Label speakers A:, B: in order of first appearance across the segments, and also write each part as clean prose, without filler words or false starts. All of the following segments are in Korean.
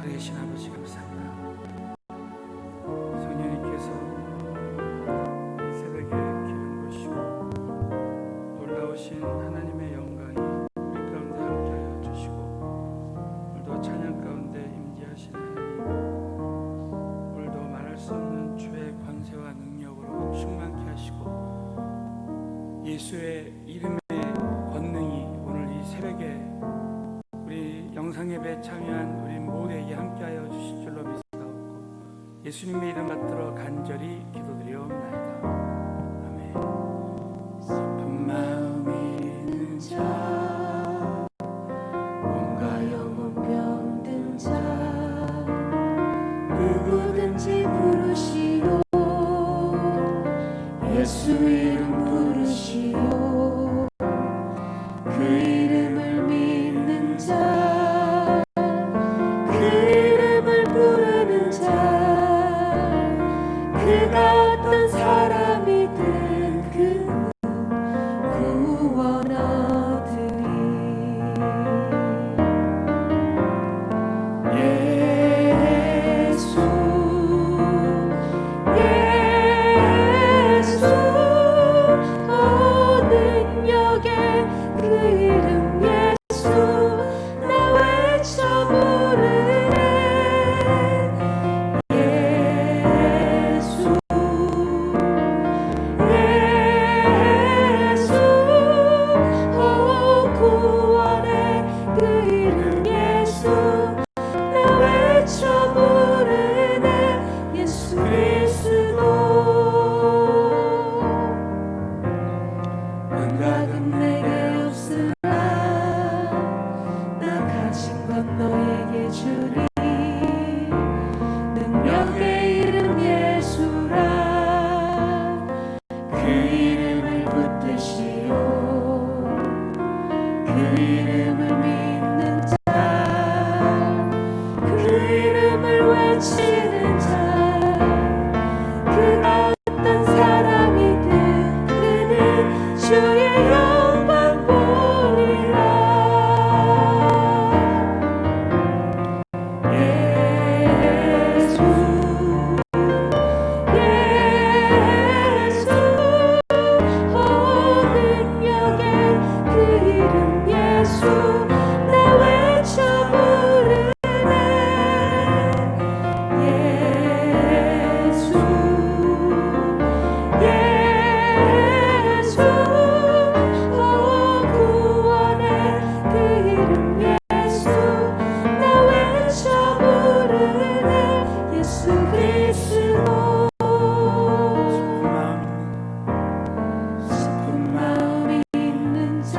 A: 살아계신 아버지 감사합니다. 성령님께서 새벽에 기름 부으시고 놀라우신 하나님의 영광이 우리 가운데 함께하여 주시고 오늘도 찬양 가운데 임재하신 하나님, 오늘도 말할 수 없는 주의 권세와 능력으로 충만케 하시고 예수의 이름의 권능이 오늘 이 새벽에 우리 영상예배에 참여한 우리 모두에게 함께하여 주실 줄로 믿사옵고 예수님의 이름 받들어 간절히 기도드리옵나이다. 아멘. 슬픈 마음이 있는 자,
B: 몸과 영혼 병든 자, 누구든지 부르시오. 예수 이름 부르시오. 그 이름을 믿는 자, 그 이름을 부르는 자, 그가 어떤 사람이든 그 구원 얻으리. 예수 예수 능력의 그 이름 예수 나 외쳐 부르네. 예수 예수 구원의 그 이름 예수 나 외쳐 부르네. 예수 그리스도. 감각은 내게 없으나 나 가진 건 너에게 주리. 능력의 이름 예수라. 그 이름을 붙드시오. 그 이름을 믿는 자, 그 이름을 외치는 자, 그가 어떤 사람이든 그는 주의 영광 보리라. 예수 예수 능력의 그 이름 예수 나 외쳐 부르네. 예수 예수 구원의 그 이름 예수 나 외쳐 부르네. 예수 그리스도. 슬픈 마음이 있는 자,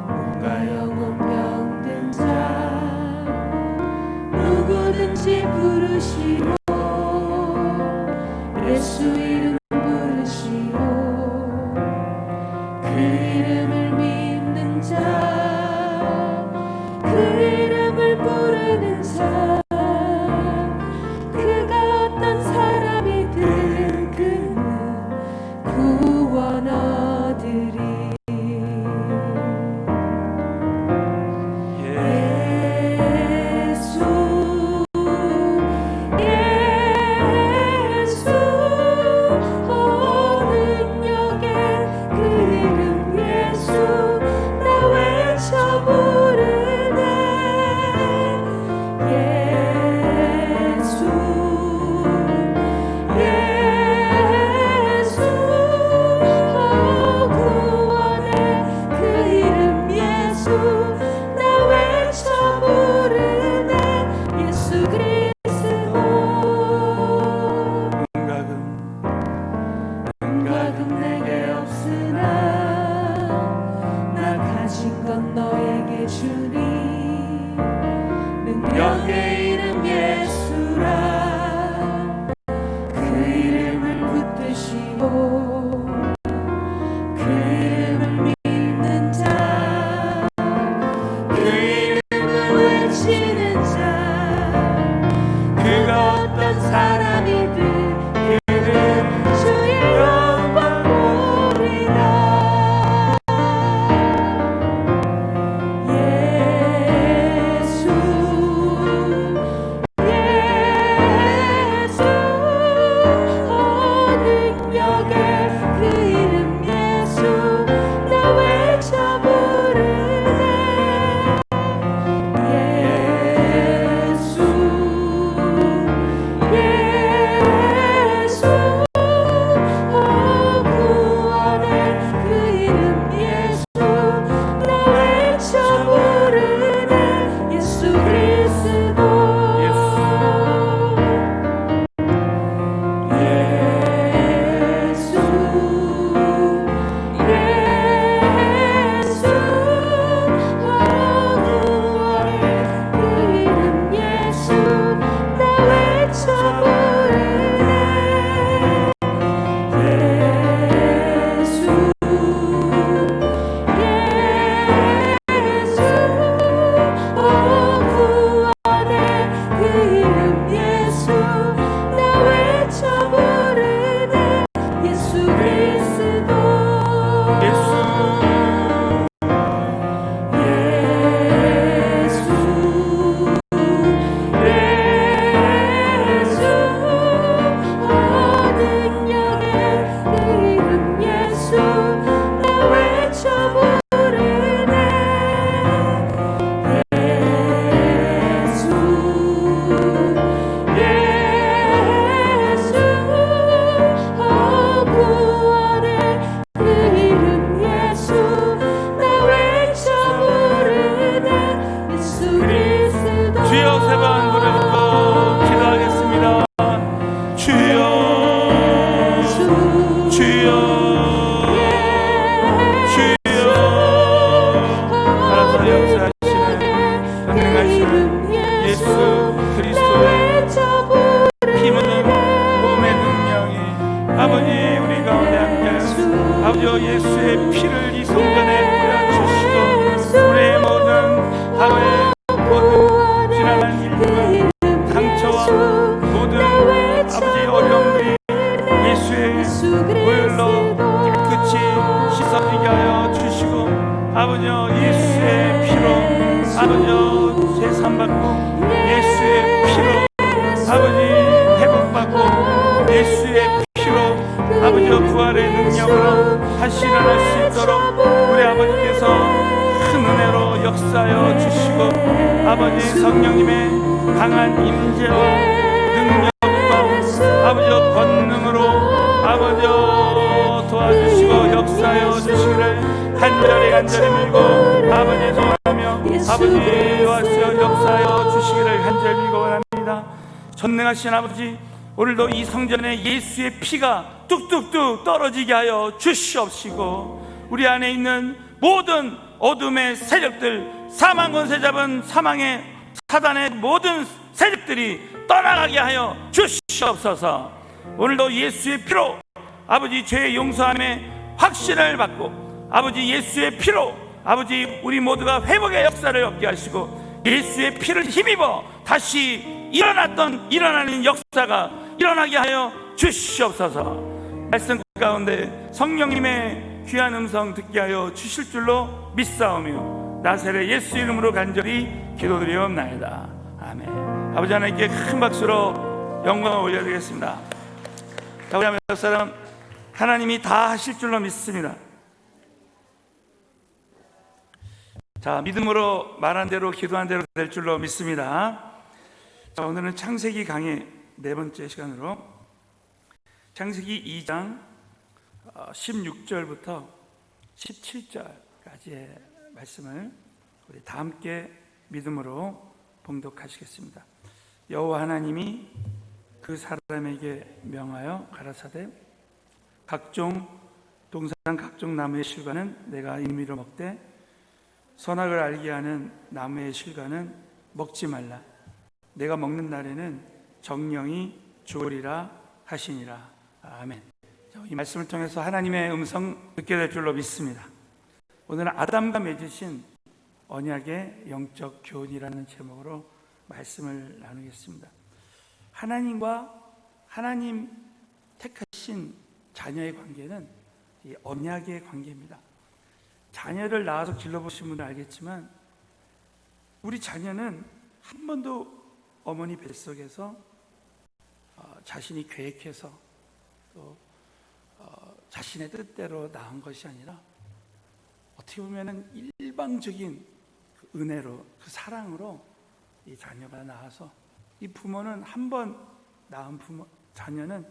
B: 몸과 영혼 병든 자, 누구든지 부르시오. 예수 이름 부르시오. 그 이름을 믿는 자, 그 이름을 부르는 자, 그가 어떤 사람이든 그는 구원 얻으리. 예수 예수 능력의 그 이름 예수 나 외쳐 부르네. 예수 예수 구원의 그 이름 예수 나 외쳐 부르네. 예수 그리스도. 감각은 내게 없으나 나 가진 건 너에게 주리. 능력의 이름 예수라. 그 이름을 붙드시오. 그 이름을 믿는 자, 그 이름을 외치는 자, 그가 어떤 사람이든 그는 주의 영광 보리라. 예수
A: 아버지 재산받고 예수의 피로 아버지 회복받고 예수의 피로 아버지 부활의 능력으로 다시 일어날 수 있도록 우리 아버지께서 큰 은혜로 역사하여 주시고 아버지 성령님의 강한 임재와 능력과 아버지 권능으로 아버지 도와주시고 역사하여 주시기를 간절히 밀고 아버지 소원하며 아버지 도와주시어 역사하여 주시기를 간절히 밀고 원합니다. 전능하신 아버지, 오늘도 이 성전에 예수의 피가 뚝뚝뚝 떨어지게 하여 주시옵시고 우리 안에 있는 모든 어둠의 세력들, 사망 권세 잡은 사망의 사단의 모든 세력들이 떠나가게 하여 주시옵소서. 오늘도 예수의 피로 아버지 죄의 용서함의 확신을 받고 아버지 예수의 피로 아버지 우리 모두가 회복의 역사를 얻게 하시고 예수의 피를 힘입어 다시 일어나는 역사가 일어나게 하여 주시옵소서. 말씀 가운데 성령님의 귀한 음성 듣게 하여 주실 줄로 믿사오며 나사렛 예수 이름으로 간절히 기도드리옵나이다. 아멘. 아버지 하나님께 큰 박수로 영광을 올려드리겠습니다. 자, 우리 몇 사람 하나님이 다 하실 줄로 믿습니다. 자, 믿음으로 말한 대로 기도한 대로 될 줄로 믿습니다. 자, 오늘은 창세기 강의 네 번째 시간으로 창세기 2장 16절부터 17절까지의 말씀을 우리 다 함께 믿음으로 봉독하시겠습니다. 여호와 하나님이 그 사람에게 명하여 가라사대 각종 동산 각종 나무의 실과는 내가 임의로 먹되 선악을 알게 하는 나무의 실과는 먹지 말라. 내가 먹는 날에는 정령이 죽으리라 하시니라. 아멘. 이 말씀을 통해서 하나님의 음성 듣게 될 줄로 믿습니다. 오늘은 아담과 맺으신 언약의 영적 교훈이라는 제목으로 말씀을 나누겠습니다. 하나님과 하나님 택하신 자녀의 관계는 이 언약의 관계입니다. 자녀를 낳아서 길러보신 분은 알겠지만 우리 자녀는 한 번도 어머니 뱃속에서 자신이 계획해서 또 자신의 뜻대로 낳은 것이 아니라 어떻게 보면 일방적인 그 은혜로 그 사랑으로 이 자녀가 나와서 이 부모는 한 번 낳은 자녀는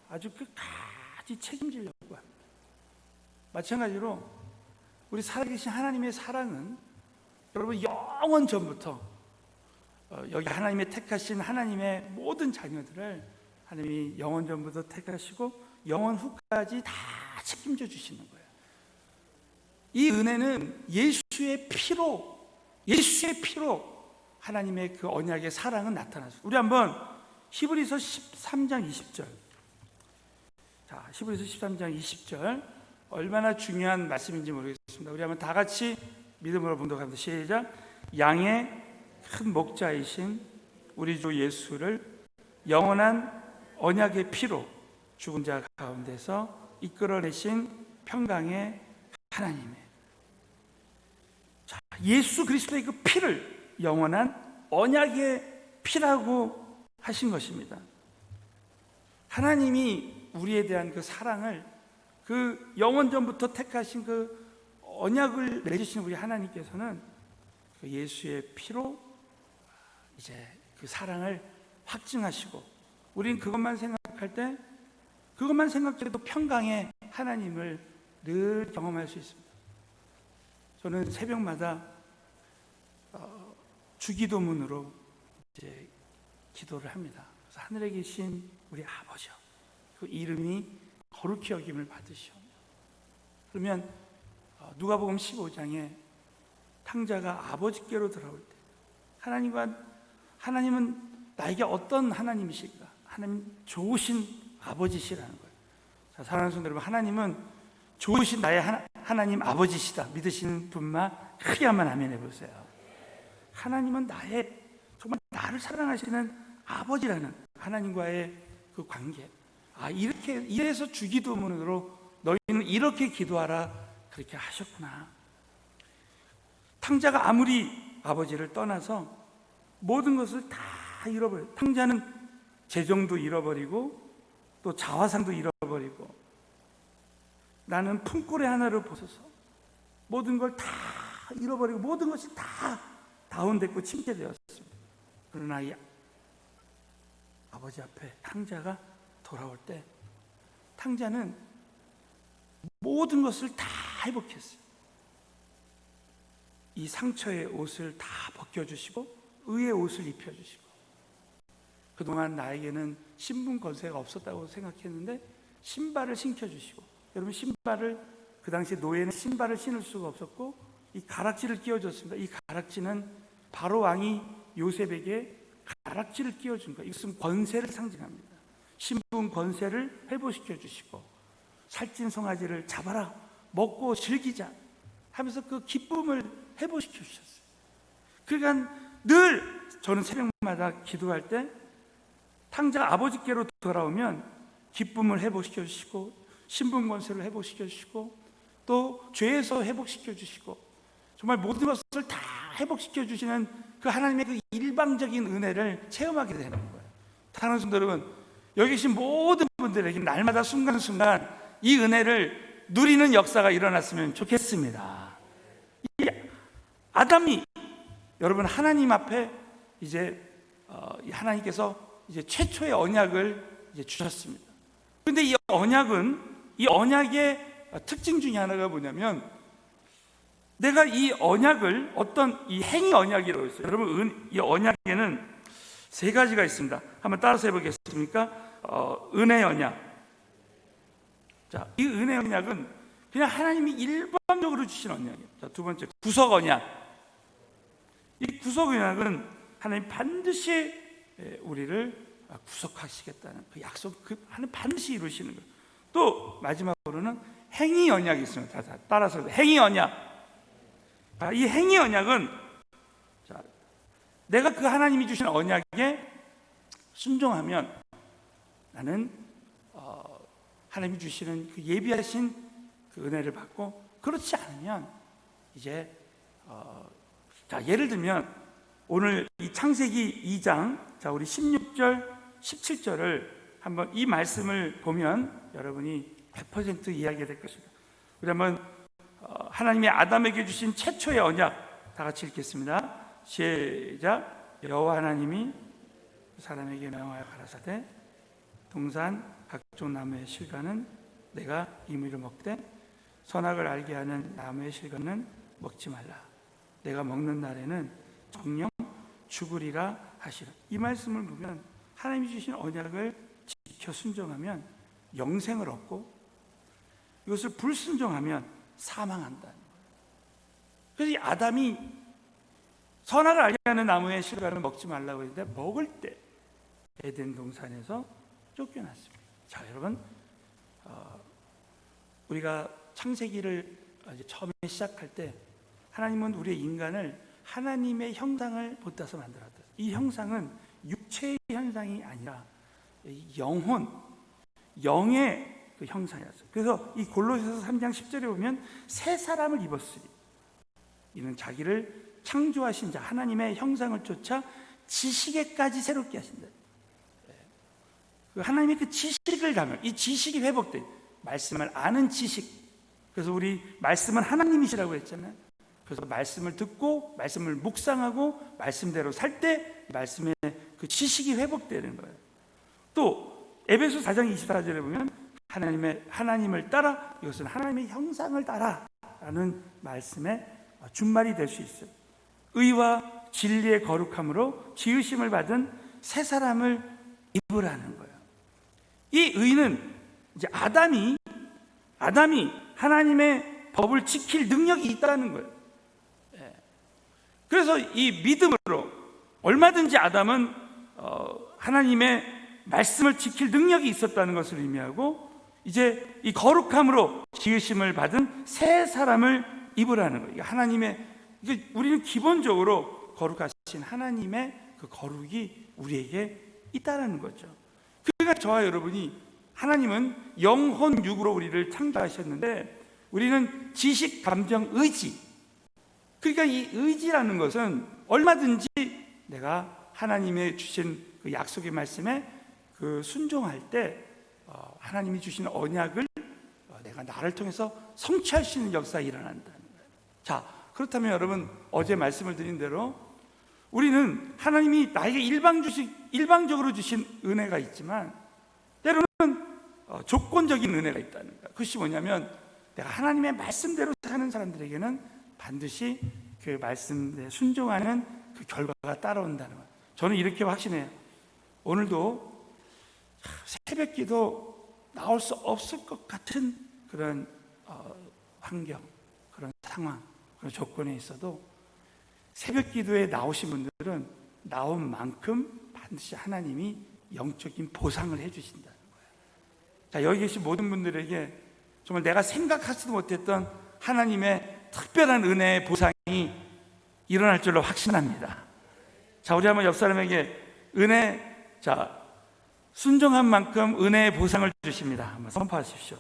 A: 아주 끝까지 책임지려고 합니다. 마찬가지로 우리 살아계신 하나님의 사랑은 여러분 영원 전부터 여기 하나님의 택하신 하나님의 모든 자녀들을 하나님이 영원 전부터 택하시고 영원 후까지 다 책임져 주시는 거예요. 이 은혜는 예수의 피로 하나님의 그 언약의 사랑은 나타났어요. 우리 한번 히브리서 13장 20절. 자, 히브리서 13장 20절 얼마나 중요한 말씀인지 모르겠습니다. 우리 한번 다 같이 믿음으로 봉독합니다. 시작. 양의 큰 목자이신 우리 주 예수를 영원한 언약의 피로 죽은 자 가운데서 이끌어내신 평강의 하나님의, 자, 예수 그리스도의 그 피를 영원한 언약의 피라고 하신 것입니다. 하나님이 우리에 대한 그 사랑을 그 영원 전부터 택하신 그 언약을 맺으신 우리 하나님께서는 그 예수의 피로 이제 그 사랑을 확증하시고 우리는 그것만 생각할 때 그것만 생각해도 평강의 하나님을 늘 경험할 수 있습니다. 저는 새벽마다 주기도문으로 이제 기도를 합니다. 그래서 하늘에 계신 우리 아버지요, 그 이름이 거룩히 여김을 받으시오. 그러면 누가복음 15장에 탕자가 아버지께로 돌아올 때 하나님은 나에게 어떤 하나님이실까? 하나님 좋으신 아버지시라는 거예요. 자, 사랑하는 성도 여러분, 하나님은 좋으신 나의 하나님 아버지시다 믿으시는 분만 크게 한번 아멘 해보세요. 하나님은 정말 나를 사랑하시는 아버지라는 하나님과의 그 관계. 이래서 주기도문으로 너희는 이렇게 기도하라 그렇게 하셨구나. 탕자가 아무리 아버지를 떠나서 모든 것을 다 잃어버려요. 탕자는 재정도 잃어버리고 또 자화상도 잃어버리고, 나는 품고래 하나를 벗어서 모든 걸 다 잃어버리고 모든 것이 다 다운됐고 침체되었습니다. 그러나 이 아버지 앞에 탕자가 돌아올 때 탕자는 모든 것을 다 회복했어요. 이 상처의 옷을 다 벗겨주시고 의의 옷을 입혀주시고, 그동안 나에게는 신분 권세가 없었다고 생각했는데 신발을 신겨주시고, 여러분 신발을, 그 당시 노예는 신발을 신을 수가 없었고 이 가락지를 끼워줬습니다. 이 가락지는 바로 왕이 요셉에게 가락지를 끼워준 거예요. 이것은 권세를 상징합니다. 신분 권세를 회복시켜 주시고, 살찐 송아지를 잡아라, 먹고 즐기자 하면서 그 기쁨을 회복시켜 주셨어요. 그러니까 늘 저는 새벽마다 기도할 때 탕자가 아버지께로 돌아오면 기쁨을 회복시켜 주시고, 신분 권세를 회복시켜 주시고, 또 죄에서 회복시켜 주시고, 정말 모든 것을 다 회복시켜 주시는 그 하나님의 그 일방적인 은혜를 체험하게 되는 거예요. 사랑하는 성도 여러분, 여기 계신 모든 분들에게 날마다 순간순간 이 은혜를 누리는 역사가 일어났으면 좋겠습니다. 이 아담이, 여러분 하나님 앞에 이제 하나님께서 이제 최초의 언약을 이제 주셨습니다. 그런데 이 언약의 특징 중에 하나가 뭐냐면, 내가 이 언약을 어떤 이 행위 언약이라고 했어요. 여러분 이 언약에는 세 가지가 있습니다. 한번 따라서 해보겠습니까? 은혜 언약. 자, 이 은혜 언약은 그냥 하나님이 일반적으로 주신 언약이에요. 자, 두 번째 구속 언약. 이 구속 언약은 하나님 반드시 우리를 구속하시겠다는 그 약속, 그 하나님 반드시 이루시는 거예요. 또 마지막으로는 행위 언약이 있습니다. 자, 따라서 행위 언약. 이 행위 언약은, 자, 내가 그 하나님이 주신 언약에 순종하면 나는 하나님이 주시는 그 예비하신 그 은혜를 받고, 그렇지 않으면 이제 자, 예를 들면 오늘 이 창세기 2장, 자, 우리 16절 17절을 한번 이 말씀을 보면 여러분이 100% 이해하게 될 것입니다. 우리 한번 하나님이 아담에게 주신 최초의 언약 다 같이 읽겠습니다. 시작. 여호와 하나님이 사람에게 명하여 가라사대, 동산 각종 나무의 실과는 내가 임의로 먹되 선악을 알게 하는 나무의 실과는 먹지 말라. 내가 먹는 날에는 정령 죽으리라 하시라. 이 말씀을 보면 하나님이 주신 언약을 지켜 순종하면 영생을 얻고, 이것을 불순종하면 사망한다는 거예요. 그래서 이 아담이 선악을 알게 하는 나무의 실과를 먹지 말라고 했는데 먹을 때 에덴 동산에서 쫓겨났습니다. 자, 여러분, 우리가 창세기를 이제 처음에 시작할 때 하나님은 우리의 인간을 하나님의 형상을 본따서 만들었다. 이 형상은 육체의 형상이 아니라 영혼, 영의 그 형상이었어요. 그래서 이 골로새서 3장 10절에 보면 새 사람을 입었으리, 이는 자기를 창조하신 자 하나님의 형상을 쫓아 지식에까지 새롭게 하신다. 그 하나님의 그 지식을 담은, 이 지식이 회복된 말씀을 아는 지식. 그래서 우리 말씀은 하나님이시라고 했잖아요. 그래서 말씀을 듣고 말씀을 묵상하고 말씀대로 살 때 말씀의 그 지식이 회복되는 거예요. 또 에베소 4장 24절에 보면 하나님을 따라, 이것은 하나님의 형상을 따라라는 말씀의 준말이 될 수 있어요. 의와 진리의 거룩함으로 지으심을 받은 새 사람을 입으라는 거예요. 이 의는 이제 아담이 하나님의 법을 지킬 능력이 있다는 거예요. 그래서 이 믿음으로 얼마든지 아담은 하나님의 말씀을 지킬 능력이 있었다는 것을 의미하고, 이제 이 거룩함으로 지으심을 받은 새 사람을 입으라는 거예요. 우리는 기본적으로 거룩하신 하나님의 그 거룩이 우리에게 있다는 거죠. 그러니까 저와 여러분이, 하나님은 영혼 육으로 우리를 창조하셨는데 우리는 지식, 감정, 의지, 그러니까 이 의지라는 것은 얼마든지 내가 하나님의 주신 그 약속의 말씀에 그 순종할 때 하나님이 주신 언약을 내가 나를 통해서 성취할 수 있는 역사가 일어난다는 거예요. 자, 그렇다면 여러분, 어제 말씀을 드린 대로 우리는 하나님이 나에게 일방적으로 주신 은혜가 있지만 때로는 조건적인 은혜가 있다는 거예요. 그것이 뭐냐면 내가 하나님의 말씀대로 사는 사람들에게는 반드시 그 말씀에 순종하는 그 결과가 따라온다는 거예요. 저는 이렇게 확신해요. 오늘도 새벽기도 나올 수 없을 것 같은 그런 환경, 그런 상황, 그런 조건에 있어도 새벽기도에 나오신 분들은 나온 만큼 반드시 하나님이 영적인 보상을 해주신다는 거예요. 자, 여기 계신 모든 분들에게 정말 내가 생각하지도 못했던 하나님의 특별한 은혜의 보상이 일어날 줄로 확신합니다. 자, 우리 한번 옆 사람에게 순종한 만큼 은혜의 보상을 주십니다. 한번 선포하십시오.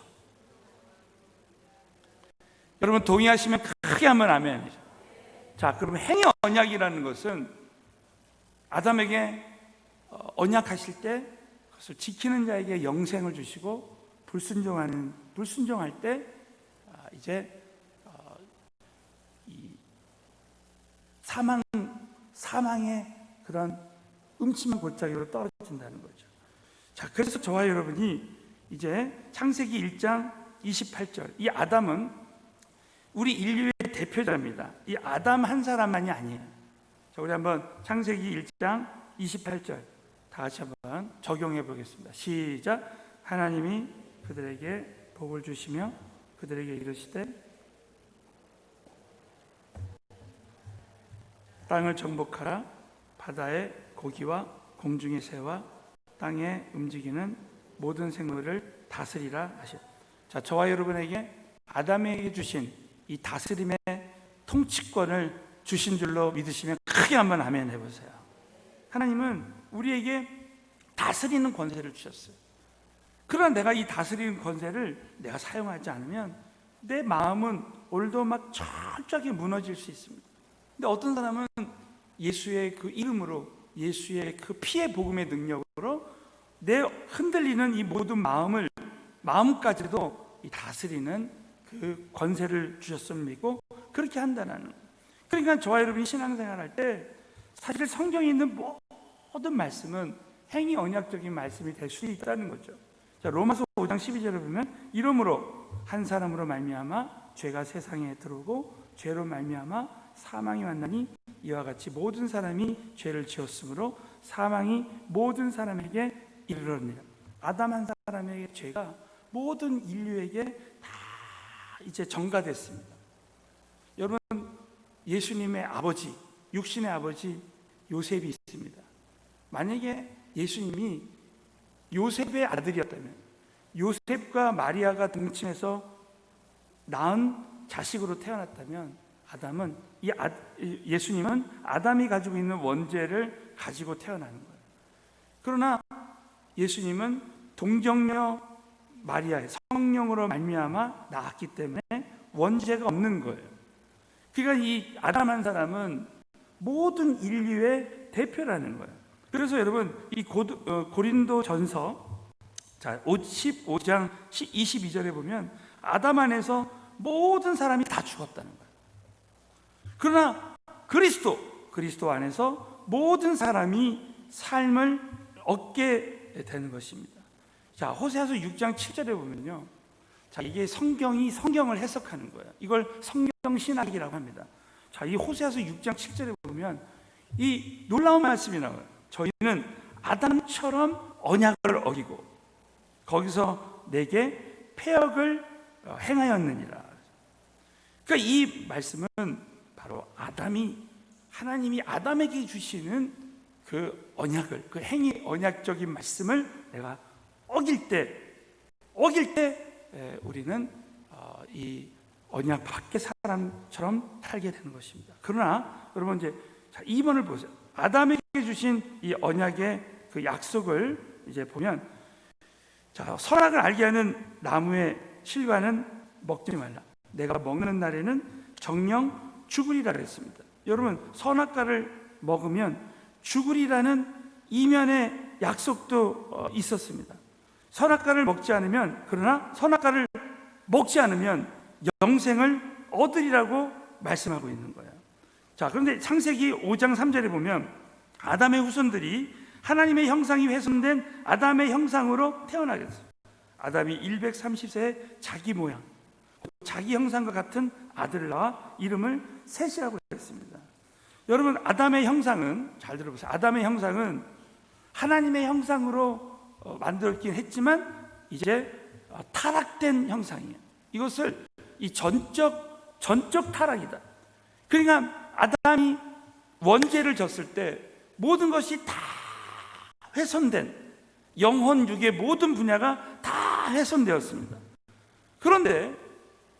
A: 여러분 동의하시면 크게 한번 아멘. 자, 그러면 행위 언약이라는 것은 아담에게 언약하실 때 그것을 지키는 자에게 영생을 주시고 불순종할 때 이제 이 사망의 그런 음침한 골짜기로 떨어진다는 거죠. 자, 그래서 저와 여러분이 이제 창세기 1장 28절, 이 아담은 우리 인류의 대표자입니다. 이 아담 한 사람만이 아니에요. 자, 우리 한번 창세기 1장 28절 다 같이 한번 적용해 보겠습니다. 시작. 하나님이 그들에게 복을 주시며 그들에게 이르시되 땅을 정복하라. 바다의 고기와 공중의 새와 땅에 움직이는 모든 생물을 다스리라 하셨. 자, 저와 여러분에게 아담에게 주신 이 다스림의 통치권을 주신 줄로 믿으시면 크게 한번 아멘 해보세요. 하나님은 우리에게 다스리는 권세를 주셨어요. 그러나 내가 이 다스리는 권세를 내가 사용하지 않으면 내 마음은 오늘도 막 철저하게 무너질 수 있습니다. 근데 어떤 사람은 예수의 그 이름으로, 예수의 그 피의 복음의 능력으로 내 흔들리는 이 모든 마음까지도 이 다스리는 그 권세를 주셨음을 믿고 그렇게 한다는 거예요. 그러니까 저와 여러분이 신앙생활할 때 사실 성경에 있는 모든 말씀은 행위 언약적인 말씀이 될 수 있다는 거죠. 자, 로마서 5장 12절을 보면 이러므로 한 사람으로 말미암아 죄가 세상에 들어오고 죄로 말미암아 사망이 왔나니 이와 같이 모든 사람이 죄를 지었으므로 사망이 모든 사람에게 이르렀느니라. 아담 한 사람에게 죄가 모든 인류에게 다 이제 전가됐습니다. 여러분, 예수님의 아버지, 육신의 아버지 요셉이 있습니다. 만약에 예수님이 요셉의 아들이었다면, 요셉과 마리아가 동침해서 낳은 자식으로 태어났다면 예수님은 아담이 가지고 있는 원죄를 가지고 태어나는 거예요. 그러나 예수님은 동정녀 마리아의 성령으로 말미암아 낳았기 때문에 원죄가 없는 거예요. 그러니까 이 아담 한 사람은 모든 인류의 대표라는 거예요. 그래서 여러분 이 고린도전서 15장 22절에 보면 아담 안에서 모든 사람이 다 죽었다는 거예요. 그러나 그리스도 안에서 모든 사람이 삶을 얻게 되는 것입니다. 자, 호세아서 6장 7절에 보면요, 자, 이게 성경을 해석하는 거예요. 이걸 성경 신학이라고 합니다. 자, 이 호세아서 6장 7절에 보면 이 놀라운 말씀이 나와요. 저희는 아담처럼 언약을 어기고 거기서 내게 패역을 행하였느니라. 그러니까 이 말씀은 바로 하나님이 아담에게 주시는 그 언약을, 그 행위 언약적인 말씀을 내가 어길 때 우리는 이 언약 밖의 사람처럼 살게 되는 것입니다. 그러나 여러분 이제 2번을 보세요. 아담에게 주신 이 언약의 그 약속을 이제 보면, 자, 선악을 알게 하는 나무의 실과는 먹지 말라. 내가 먹는 날에는 정녕 죽으리라 그랬습니다. 여러분, 선악과를 먹으면 죽으리라는 이면의 약속도 있었습니다. 선악과를 먹지 않으면, 그러나 선악과를 먹지 않으면 영생을 얻으리라고 말씀하고 있는 거예요. 자, 그런데 창세기 5장 3절에 보면 아담의 후손들이 하나님의 형상이 훼손된 아담의 형상으로 태어나게 됐어요. 아담이 130세에 자기 모양, 자기 형상과 같은 아들을 낳아 이름을 셋이라고 했습니다. 여러분, 아담의 형상은, 잘 들어보세요. 아담의 형상은 하나님의 형상으로 만들었긴 했지만 이제 타락된 형상이에요. 이것을 이 전적 타락이다. 그러니까 아담이 원죄를 졌을 때 모든 것이 다 훼손된, 영혼 육의 모든 분야가 다 훼손되었습니다. 그런데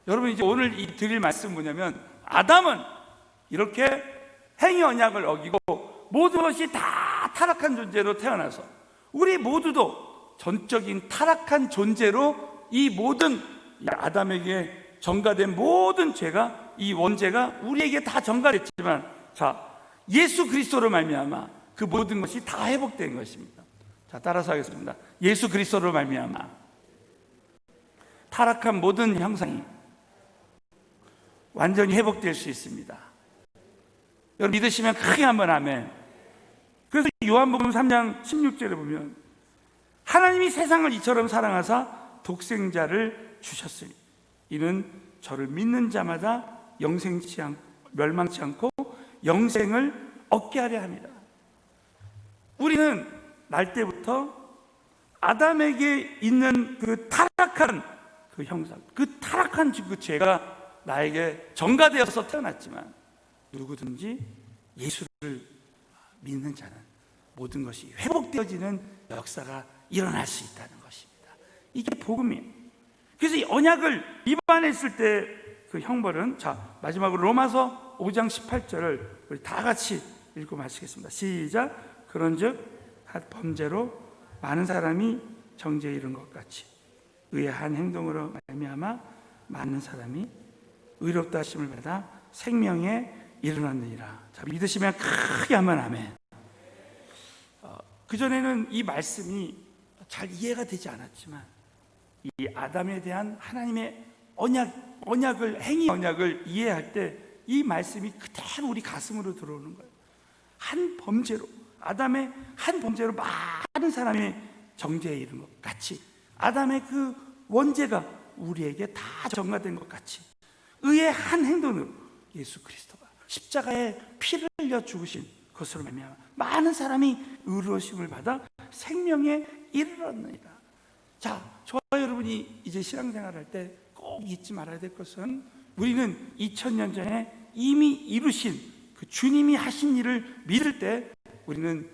A: 여러분, 이제 오늘 드릴 말씀은 뭐냐면, 아담은 이렇게 행위 언약을 어기고 모든 것이 다 타락한 존재로 태어나서 우리 모두도 전적인 타락한 존재로 이 모든 아담에게 전가된 모든 죄가, 이 원죄가 우리에게 다 전가됐지만, 자, 예수 그리스도로 말미암아 그 모든 것이 다 회복된 것입니다. 자, 따라서 하겠습니다. 예수 그리스도로 말미암아 타락한 모든 형상이 완전히 회복될 수 있습니다. 여러분, 믿으시면 크게 한번 아멘. 그래서 요한복음 3장 16절에 보면 하나님이 세상을 이처럼 사랑하사 독생자를 주셨으니 이는 저를 믿는 자마다 멸망치 않고 영생을 얻게 하려 합니다. 우리는 날 때부터 아담에게 있는 그 타락한 그 형상, 그 타락한 그 죄가 나에게 전가되어서 태어났지만, 누구든지 예수를 믿는 자는 모든 것이 회복되어지는 역사가 일어날 수 있다는 것입니다. 이게 복음이에요. 그래서 이 언약을 위반했을 때 그 형벌은, 자, 마지막으로 로마서 5장 18절을 우리 다 같이 읽고 마치겠습니다. 시작. 그런즉 한 범죄로 많은 사람이 정죄에 이른 것 같이 의의 한 행동으로 말미암아 많은 사람이 의롭다 하심을 받아 생명에 이르렀느니라. 자, 믿으시면 크게 한번 아멘. 그전에는 이 말씀이 잘 이해가 되지 않았지만 이 아담에 대한 하나님의 언약을, 행위 언약을 이해할 때 이 말씀이 그대로 우리 가슴으로 들어오는 거예요. 한 범죄로, 아담의 한 범죄로 많은 사람이 정죄에 이른 것 같이 아담의 그 원죄가 우리에게 다 전가된 것 같이 의의 한 행동으로 예수 그리스도가 십자가에 피를 흘려 죽으신 것으로 말미암아 많은 사람이 의로우심을 받아 생명에 이르렀느니라. 자, 저와 여러분이 이제 신앙생활할 때 꼭 잊지 말아야 될 것은, 우리는 2000년 전에 이미 이루신 그 주님이 하신 일을 믿을 때 우리는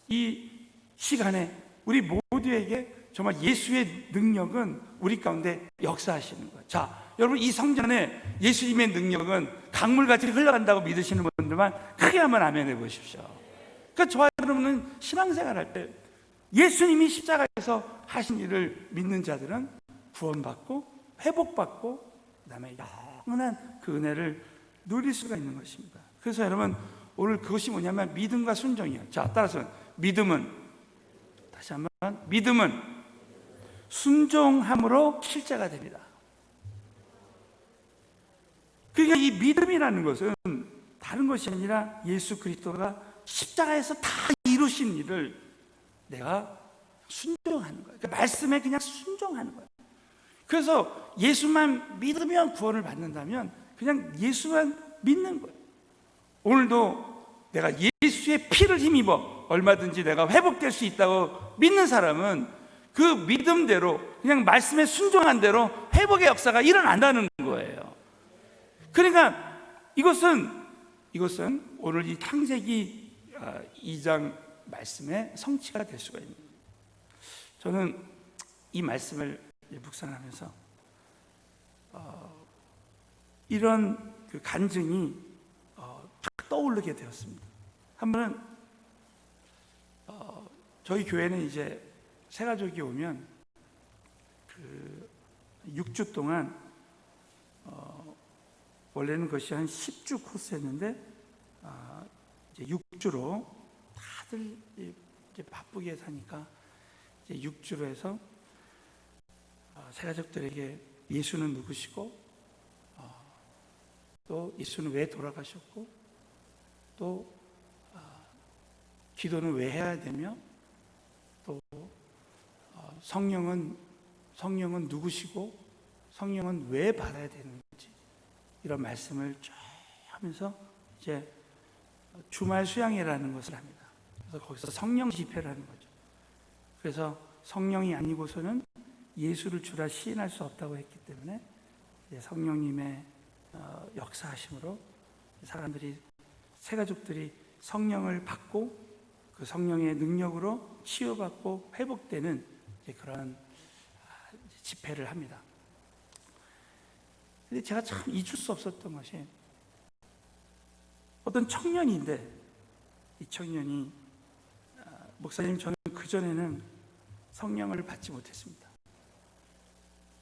A: 이 시간에 우리 모두에게 정말 예수의 능력은 우리 가운데 역사하시는 거예요. 자, 여러분, 이 성전에 예수님의 능력은 강물같이 흘러간다고 믿으시는 분들만 크게 한번 아멘 해보십시오. 그러니까 저와 여러분은 신앙생활할 때 예수님이 십자가에서 하신 일을 믿는 자들은 구원받고 회복받고 그다음에 영원한 그 은혜를 누릴 수가 있는 것입니다. 그래서 여러분, 오늘 그것이 뭐냐면 믿음과 순종이에요. 자, 따라서 믿음은, 다시 한번, 믿음은 순종함으로 실제가 됩니다. 그러니까 이 믿음이라는 것은 다른 것이 아니라 예수 그리스도가 십자가에서 다 이루신 일을 내가 순종하는 거예요. 그러니까 말씀에 그냥 순종하는 거예요. 그래서 예수만 믿으면 구원을 받는다면 그냥 예수만 믿는 거예요. 오늘도 내가 예수의 피를 힘입어 얼마든지 내가 회복될 수 있다고 믿는 사람은 그 믿음대로 그냥 말씀에 순종한 대로 회복의 역사가 일어난다는 거예요. 그러니까 이것은 오늘 이 창세기 2장 말씀의 성취가 될 수가 있는 거예요. 저는 이 말씀을 묵상하면서 이런 그 간증이 딱 떠오르게 되었습니다. 한 번은 저희 교회는 이제 새가족이 오면 그 6주 동안
C: 원래는 그것이 한 10주 코스였는데 이제 6주로 다들 이제 바쁘게 사니까 이제 6주로 해서 새가족들에게 예수는 누구시고 또 예수는 왜 돌아가셨고 또 기도는 왜 해야 되며 또 성령은 누구시고 성령은 왜 받아야 되는지 이런 말씀을 쭉 하면서 이제 주말 수양회라는 것을 합니다. 그래서 거기서 성령 집회라는 거죠. 그래서 성령이 아니고서는 예수를 주라 시인할 수 없다고 했기 때문에 성령님의 역사하심으로 사람들이 새가족들이 성령을 받고 그 성령의 능력으로 치유받고 회복되는 그런 집회를 합니다. 근데 제가 참 잊을 수 없었던 것이 어떤 청년인데 이 청년이 목사님 저는 그전에는 성령을 받지 못했습니다.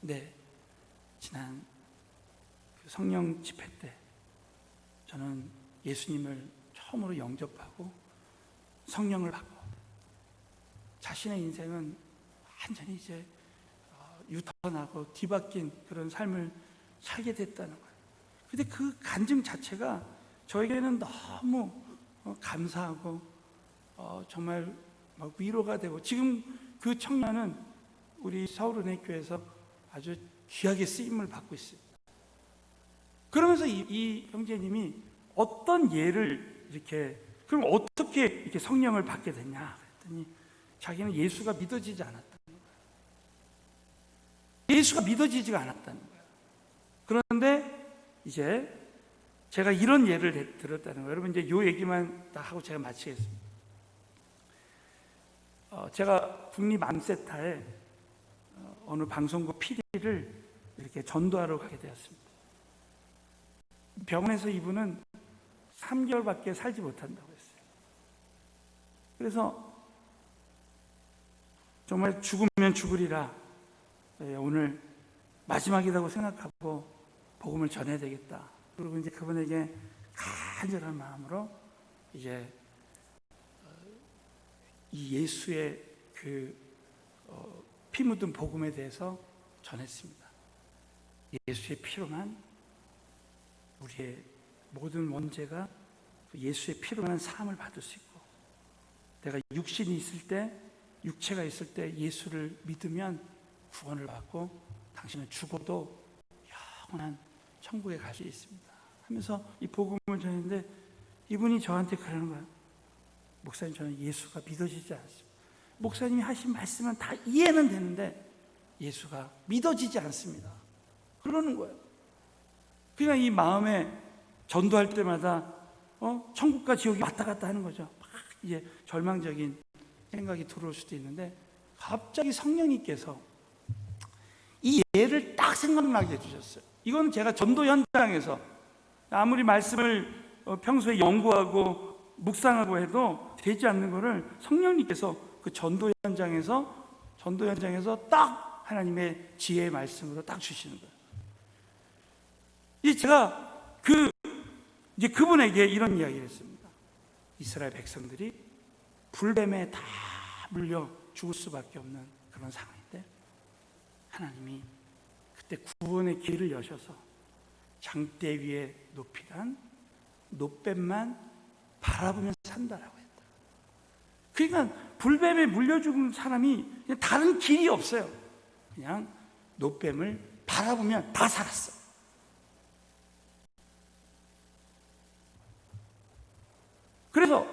C: 근데 지난 그 성령 집회 때 저는 예수님을 처음으로 영접하고 성령을 받고 자신의 인생은 완전히 이제 유턴하고 뒤바뀐 그런 삶을 살게 됐다는 거예요. 근데 그 간증 자체가 저에게는 너무 감사하고 정말 막 위로가 되고 지금 그 청년은 우리 서울은혜교회에서 아주 귀하게 쓰임을 받고 있습니다. 그러면서 이 형제님이 어떤 예를 이렇게 그럼 어떻게 이렇게 성령을 받게 됐냐 그랬더니 자기는 예수가 믿어지지 않았다는 거예요. 예수가 믿어지지가 않았다는 거예요. 그런데 이제 제가 이런 예를 들었다는 거예요. 여러분 이제 요 얘기만 다 하고 제가 마치겠습니다. 제가 국립 암센터에 어느 방송국 PD를 이렇게 전도하러 가게 되었습니다. 병원에서 이분은 3개월밖에 살지 못한다고 했어요. 그래서 정말 죽으면 죽으리라. 오늘 마지막이라고 생각하고 복음을 전해야 되겠다. 그리고 이제 그분에게 간절한 마음으로 이제 이 예수의 그 피 묻은 복음에 대해서 전했습니다. 예수의 피로만 우리의 모든 원죄가 예수의 피로만 사함을 받을 수 있고 내가 육신이 있을 때 육체가 있을 때 예수를 믿으면 구원을 받고 당신은 죽어도 영원한 천국에 갈 수 있습니다 하면서 이 복음을 전했는데 이분이 저한테 그러는 거예요. 목사님 저는 예수가 믿어지지 않습니다. 목사님이 하신 말씀은 다 이해는 되는데 예수가 믿어지지 않습니다. 그러는 거예요. 그냥 이 마음에 전도할 때마다 천국과 지옥이 왔다 갔다 하는 거죠. 막 이제 절망적인 생각이 들어올 수도 있는데 갑자기 성령님께서 이 예를 딱 생각나게 해주셨어요. 이건 제가 전도 현장에서 아무리 말씀을 평소에 연구하고 묵상하고 해도 되지 않는 거를 성령님께서 그 전도 현장에서 딱 하나님의 지혜의 말씀으로 딱 주시는 거예요. 제가 이제 그분에게 이런 이야기를 했습니다. 이스라엘 백성들이 불뱀에 다 물려 죽을 수밖에 없는 그런 상황인데 하나님이 그때 구원의 길을 여셔서 장대 위에 높이란 노뱀만 바라보면 산다라고 했다. 그러니까 불뱀에 물려 죽은 사람이 그냥 다른 길이 없어요. 그냥 노뱀을 바라보면 다 살았어. 그래서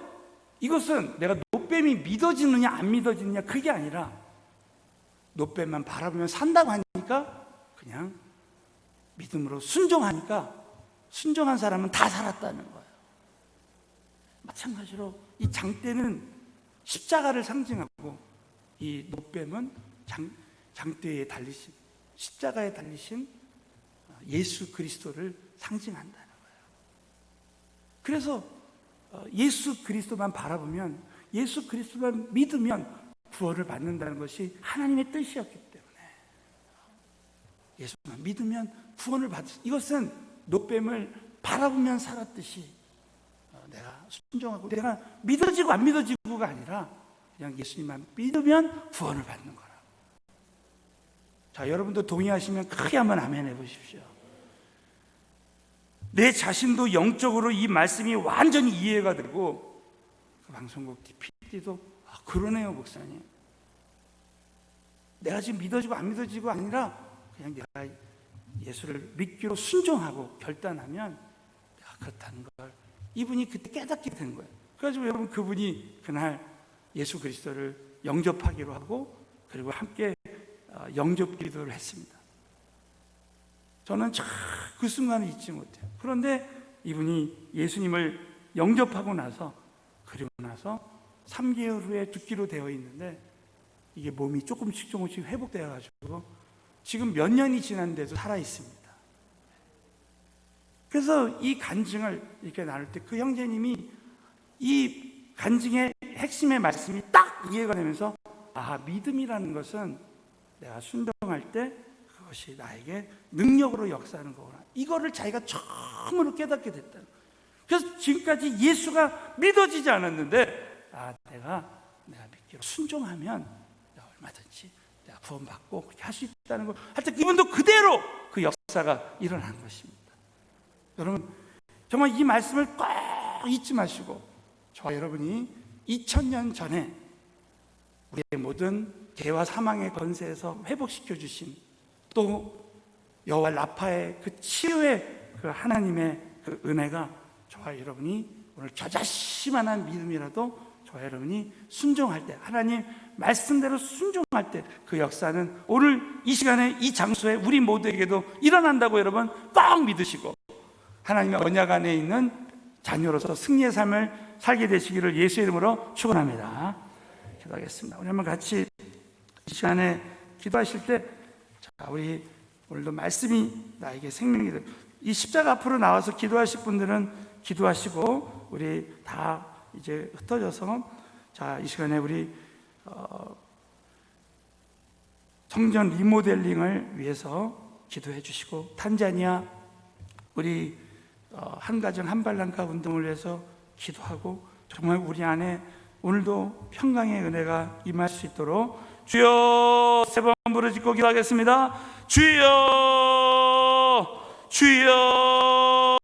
C: 이것은 내가 노뱀이 믿어지느냐 안 믿어지느냐 그게 아니라 노뱀만 바라보면 산다고 하니까 그냥 믿음으로 순종하니까 순종한 사람은 다 살았다는 거예요. 마찬가지로 이 장대는 십자가를 상징하고 이 노뱀은 장대에 달리신 십자가에 달리신 예수 그리스도를 상징한다는 거예요. 그래서 예수 그리스도만 바라보면 예수 그리스도만 믿으면 구원을 받는다는 것이 하나님의 뜻이었기 때문에 예수만 믿으면 구원을 받을 수, 이것은 노뱀을 바라보면 살았듯이 내가 순종하고 내가 믿어지고 안 믿어지고가 아니라 그냥 예수님만 믿으면 구원을 받는 거라. 자, 여러분도 동의하시면 크게 한번 아멘 해보십시오. 내 자신도 영적으로 이 말씀이 완전히 이해가 되고 그 방송국 PD도 그러네요 목사님. 내가 지금 믿어지고 안 믿어지고 아니라 그냥 내가 예수를 믿기로 순종하고 결단하면 내가 그렇다는 걸 이분이 그때 깨닫게 된 거예요. 그래가지고 여러분 그분이 그날 예수 그리스도를 영접하기로 하고 그리고 함께 영접 기도를 했습니다. 저는 참 그 순간을 잊지 못해요. 그런데 이분이 예수님을 영접하고 나서 그리고 나서 3개월 후에 죽기로 되어 있는데 이게 몸이 조금씩 회복되어 가지고 지금 몇 년이 지났는데도 살아 있습니다. 그래서 이 간증을 이렇게 나눌 때 그 형제님이 이 간증의 핵심의 말씀이 딱 이해가 되면서 믿음이라는 것은 내가 순종할 때 그것이 나에게 능력으로 역사하는 거구나. 이거를 자기가 처음으로 깨닫게 됐다는 거예요. 그래서 지금까지 예수가 믿어지지 않았는데 내가 믿기로 순종하면 내가 얼마든지 내가 구원받고 그렇게 할 수 있다는 걸 할 때 이분도 그대로 그 역사가 일어난 것입니다. 여러분 정말 이 말씀을 꼭 잊지 마시고 저와 여러분이 2000년 전에 우리의 모든 죄와 사망의 권세에서 회복시켜 주신 또 여호와 라파의 그 치유의 그 하나님의 그 은혜가 저와 여러분이 오늘 저자신만한 믿음이라도 저와 여러분이 순종할 때 하나님 말씀대로 순종할 때 그 역사는 오늘 이 시간에 이 장소에 우리 모두에게도 일어난다고 여러분 꼭 믿으시고 하나님의 언약 안에 있는 자녀로서 승리의 삶을 살게 되시기를 예수의 이름으로 축원합니다. 기도하겠습니다. 우리 한번 같이 이 시간에 기도하실 때 우리 오늘도 말씀이 나에게 생명이 되고 이 십자가 앞으로 나와서 기도하실 분들은 기도하시고 우리 다 이제 흩어져서 이 시간에 우리 성전 리모델링을 위해서 기도해 주시고 탄자니아 우리 한 가정 한 발랑가 운동을 위해서 기도하고 정말 우리 안에 오늘도 평강의 은혜가 임할 수 있도록 주여 세 번 부르짖고 기도하겠습니다. 주여 주여